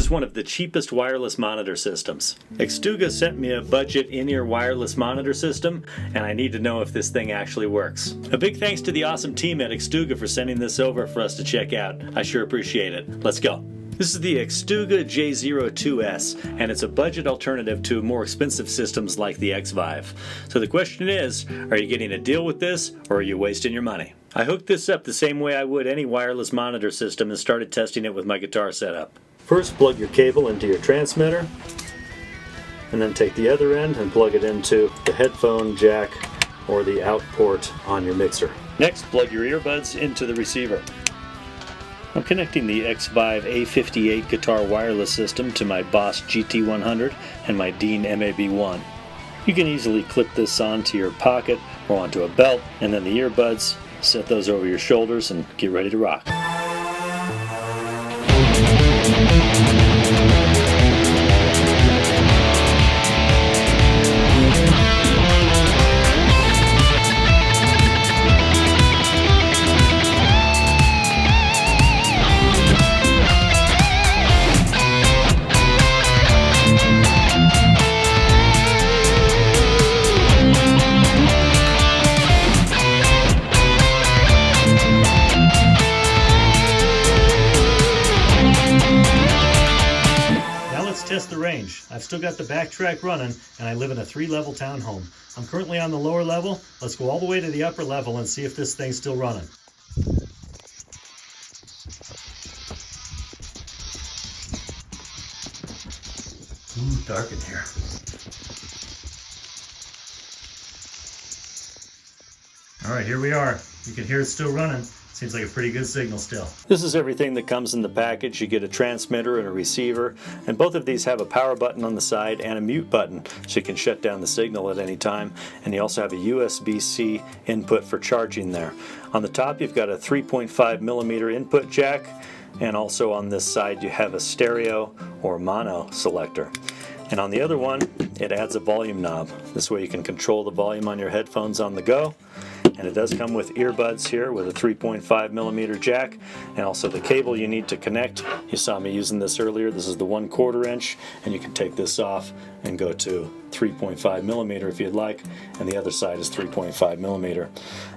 is one of the cheapest wireless monitor systems. Xtuga sent me a budget in-ear wireless monitor system, and I need to know if this thing actually works. A big thanks to the awesome team at Xtuga for sending this over for us to check out. I sure appreciate it. Let's go. This is the Xtuga J02S, and it's a budget alternative to more expensive systems like the Xvive. So the question is, are you getting a deal with this, or are you wasting your money? I hooked this up the same way I would any wireless monitor system and started testing it with my guitar setup. First, plug your cable into your transmitter, and then take the other end and plug it into the headphone jack or the out port on your mixer. Next, plug your earbuds into the receiver. I'm connecting the Xvive A58 guitar wireless system to my Boss GT100 and my Dean MAB1. You can easily clip this onto your pocket or onto a belt, and then the earbuds, set those over your shoulders and get ready to rock. Test the range. I've still got the backtrack running, and I live in a 3-level townhome. I'm currently on the lower level. Let's go all the way to the upper level and see if this thing's still running. Ooh, dark in here. All right, here we are. You can hear it's still running. Seems like a pretty good signal still. This is everything that comes in the package. You get a transmitter and a receiver, and both of these have a power button on the side and a mute button, so you can shut down the signal at any time. And you also have a USB-C input for charging there. On the top you've got a 3.5mm input jack, and also on this side you have a stereo or mono selector. And on the other one, it adds a volume knob. This way you can control the volume on your headphones on the go. And it does come with earbuds here with a 3.5mm jack, and also the cable you need to connect. You saw me using this earlier. This is the 1/4 inch, and you can take this off and go to 3.5mm if you'd like, and the other side is 3.5mm.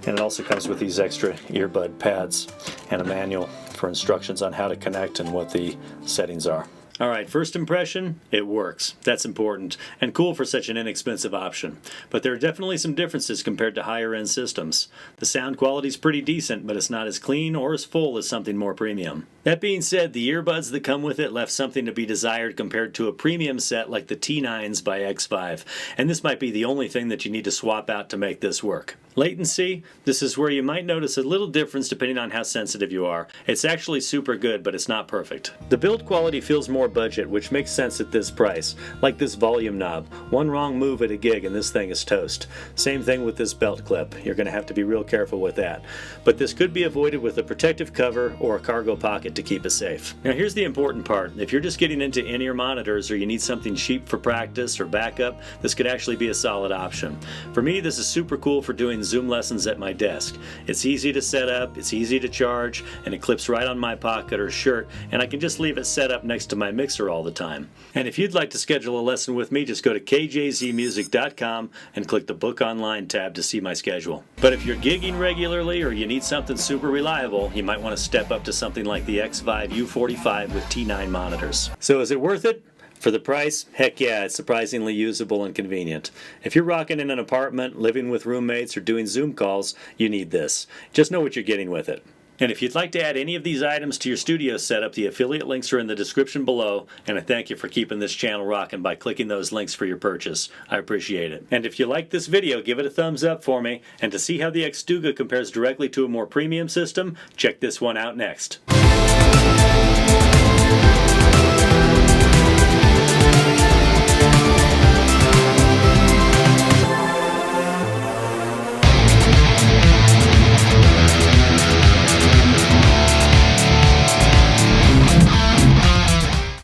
And it also comes with these extra earbud pads and a manual for instructions on how to connect and what the settings are. Alright, first impression, it works. That's important, and cool for such an inexpensive option. But there are definitely some differences compared to higher end systems. The sound quality's pretty decent, but it's not as clean or as full as something more premium. That being said, the earbuds that come with it left something to be desired compared to a premium set like the T9s by Xvive, and this might be the only thing that you need to swap out to make this work. Latency, this is where you might notice a little difference depending on how sensitive you are. It's actually super good, but it's not perfect. The build quality feels more budget, which makes sense at this price. Like this volume knob. One wrong move at a gig and this thing is toast. Same thing with this belt clip. You're going to have to be real careful with that. But this could be avoided with a protective cover or a cargo pocket to keep it safe. Now here's the important part. If you're just getting into in-ear monitors or you need something cheap for practice or backup, this could actually be a solid option. For me, this is super cool for doing Zoom lessons at my desk. It's easy to set up, it's easy to charge, and it clips right on my pocket or shirt, and I can just leave it set up next to my mixer all the time. And if you'd like to schedule a lesson with me, just go to kjzmusic.com and click the Book Online tab to see my schedule. But if you're gigging regularly or you need something super reliable, you might want to step up to something like the Xvive U45 with T9 monitors. So is it worth it? For the price, heck yeah, it's surprisingly usable and convenient. If you're rocking in an apartment, living with roommates, or doing Zoom calls, you need this. Just know what you're getting with it. And if you'd like to add any of these items to your studio setup, the affiliate links are in the description below, and I thank you for keeping this channel rocking by clicking those links for your purchase. I appreciate it. And if you like this video, give it a thumbs up for me, and to see how the Xtuga compares directly to a more premium system, check this one out next.